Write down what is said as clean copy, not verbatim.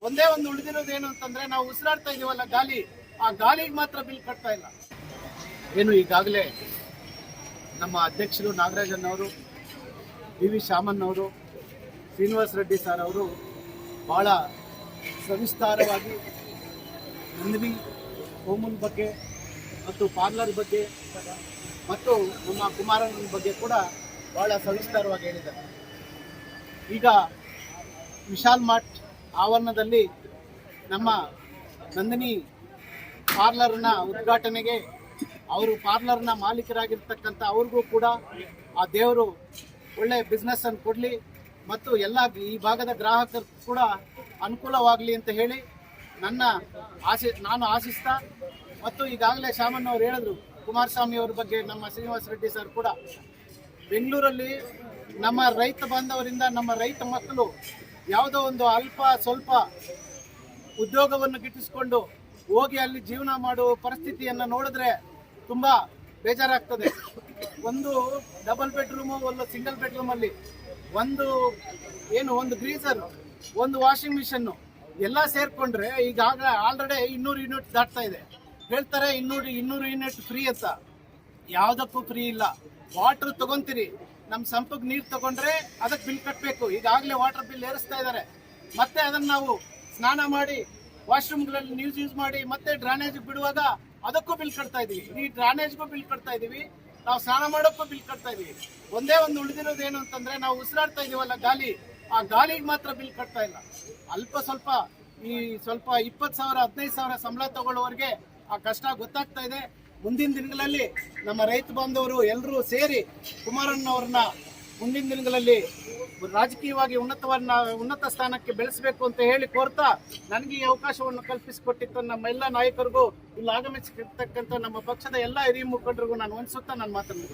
ಒಂದೇ ಒಂದು ಉಳಿದಿರೋದೇನು ಅಂತಂದ್ರೆ ನಾವು ಉಸಿರಾಡ್ತಾ ಇದೀವಲ್ಲ ಗಾಳಿ, ಆ ಗಾಳಿಗೆ ಮಾತ್ರ ಬಿಲ್ ಕಟ್ತಾ ಇಲ್ಲ. ಏನು ಈಗಾಗಲೇ ನಮ್ಮ ಅಧ್ಯಕ್ಷರು ನಾಗರಾಜನ್ ಅವರು, ವಿ ಶಾಮನ್ ಅವರು, ಶ್ರೀನಿವಾಸ ರೆಡ್ಡಿ ಸರ್ ಅವರು ಭಾಳ ಸವಿಸ್ತಾರವಾಗಿ ನಂದಿನಿ ಹೋಮನ್ ಬಗ್ಗೆ ಮತ್ತು ಪಾರ್ಲರ್ ಬಗ್ಗೆ ಮತ್ತು ನಮ್ಮ ಕುಮಾರನ ಬಗ್ಗೆ ಕೂಡ ಭಾಳ ಸವಿಸ್ತಾರವಾಗಿ ಹೇಳಿದ್ದಾರೆ. ಈಗ ವಿಶಾಲ್ ಮಾರ್ಟ್ ಆವರಣದಲ್ಲಿ ನಮ್ಮ ನಂದಿನಿ ಪಾರ್ಲರ್ನ ಉದ್ಘಾಟನೆಗೆ ಅವರು ಪಾರ್ಲರ್ನ ಮಾಲೀಕರಾಗಿರ್ತಕ್ಕಂಥ ಅವ್ರಿಗೂ ಕೂಡ ಆ ದೇವರು ಒಳ್ಳೆ ಬಿಸ್ನೆಸ್ ಅನ್ನು ಕೊಡಲಿ ಮತ್ತು ಎಲ್ಲ ಈ ಭಾಗದ ಗ್ರಾಹಕರು ಕೂಡ ಅನುಕೂಲವಾಗಲಿ ಅಂತ ಹೇಳಿ ನಾನು ಆಶಿಸ್ತಾ, ಮತ್ತು ಈಗಾಗಲೇ ಶಾಮನ್ ಅವರು ಹೇಳಿದ್ರು ಕುಮಾರಸ್ವಾಮಿ ಅವ್ರ ಬಗ್ಗೆ, ನಮ್ಮ ಶ್ರೀನಿವಾಸ ರೆಡ್ಡಿ ಸರ್ ಕೂಡ ಬೆಂಗಳೂರಲ್ಲಿ ನಮ್ಮ ರೈತ ಬಾಂಧವರಿಂದ ನಮ್ಮ ರೈತ ಮಕ್ಕಳು ಯಾವುದೋ ಒಂದು ಅಲ್ಪ ಸ್ವಲ್ಪ ಉದ್ಯೋಗವನ್ನು ಗಿಟ್ಟಿಸಿಕೊಂಡು ಹೋಗಿ ಅಲ್ಲಿ ಜೀವನ ಮಾಡುವ ಪರಿಸ್ಥಿತಿಯನ್ನು ನೋಡಿದ್ರೆ ತುಂಬ ಬೇಜಾರಾಗ್ತದೆ. ಒಂದು ಡಬಲ್ ಬೆಡ್ರೂಮು, ಒಂದು ಸಿಂಗಲ್ ಬೆಡ್ರೂಮಲ್ಲಿ ಒಂದು ಗ್ರೀಸರ್, ಒಂದು ವಾಷಿಂಗ್ ಮಿಷನ್ನು ಎಲ್ಲ ಸೇರಿಕೊಂಡ್ರೆ ಈಗಾಗಲೇ ಆಲ್ರೆಡಿ 200 ಯೂನಿಟ್ ದಾಟ್ತಾ ಇದೆ. ಹೇಳ್ತಾರೆ 200 ಯೂನಿಟ್ ಫ್ರೀ ಅಂತ. ಯಾವುದಕ್ಕೂ ಫ್ರೀ ಇಲ್ಲ. ವಾಟ್ರ್ ತಗೊಂತೀರಿ, ನಮ್ಮ ಸಂಪಕ್ಕೆ ನೀರು ತಗೊಂಡ್ರೆ ಅದಕ್ಕೆ ಬಿಲ್ ಕಟ್ಟಬೇಕು. ಈಗಾಗಲೇ ವಾಟರ್ ಬಿಲ್ ಏರಿಸ್ತಾ ಇದ್ದಾರೆ. ಮತ್ತೆ ಅದನ್ನು ನಾವು ಸ್ನಾನ ಮಾಡಿ ವಾಶ್ರೂಮ್ಗಳಲ್ಲಿ ನೀರು ಯೂಸ್ ಮಾಡಿ ಮತ್ತೆ ಡ್ರೈನೇಜ್ಗೆ ಬಿಡುವಾಗ ಅದಕ್ಕೂ ಬಿಲ್ ಕಟ್ತಾ ಇದೀವಿ. ಈ ಡ್ರೈನೇಜ್ಗೂ ಬಿಲ್ ಕಟ್ತಾ ಇದೀವಿ, ನಾವು ಸ್ನಾನ ಮಾಡೋಕ್ಕೂ ಬಿಲ್ ಕಟ್ತಾ ಇದೀವಿ. ಒಂದೇ ಒಂದು ಉಳಿದಿರೋದೇನು ಅಂತಂದ್ರೆ ನಾವು ಉಸಿರಾಡ್ತಾ ಇದೀವಲ್ಲ ಗಾಳಿ, ಆ ಗಾಳಿಗೆ ಮಾತ್ರ ಬಿಲ್ ಕಟ್ತಾ ಇಲ್ಲ. ಅಲ್ಪ ಸ್ವಲ್ಪ 20,000 15,000 ಸಂಬಳ ತಗೊಳ್ಳೋವರೆಗೆ ಆ ಕಷ್ಟ ಗೊತ್ತಾಗ್ತಾ ಇದೆ. ಮುಂದಿನ ದಿನಗಳಲ್ಲಿ ನಮ್ಮ ರೈತ ಬಾಂಧವರು ಎಲ್ಲರೂ ಸೇರಿ ಕುಮಾರಣ್ಣವ್ರನ್ನ ಮುಂದಿನ ದಿನಗಳಲ್ಲಿ ರಾಜಕೀಯವಾಗಿ ಉನ್ನತ ಸ್ಥಾನಕ್ಕೆ ಬೆಳೆಸಬೇಕು ಅಂತ ಹೇಳಿ ಕೋರ್ತಾ, ನನಗೆ ಈ ಅವಕಾಶವನ್ನು ಕಲ್ಪಿಸಿಕೊಟ್ಟಿತ್ತು ನಮ್ಮ ಎಲ್ಲ ನಾಯಕರಿಗೂ, ಇಲ್ಲಿ ಆಗಮಿಸಿರ್ತಕ್ಕಂಥ ನಮ್ಮ ಪಕ್ಷದ ಎಲ್ಲ ಹಿರಿಯ ಮುಖಂಡರಿಗೂ ನಾನು ವಂದಿಸುತ್ತಾ ನನ್ನ ಮಾತನ್ನು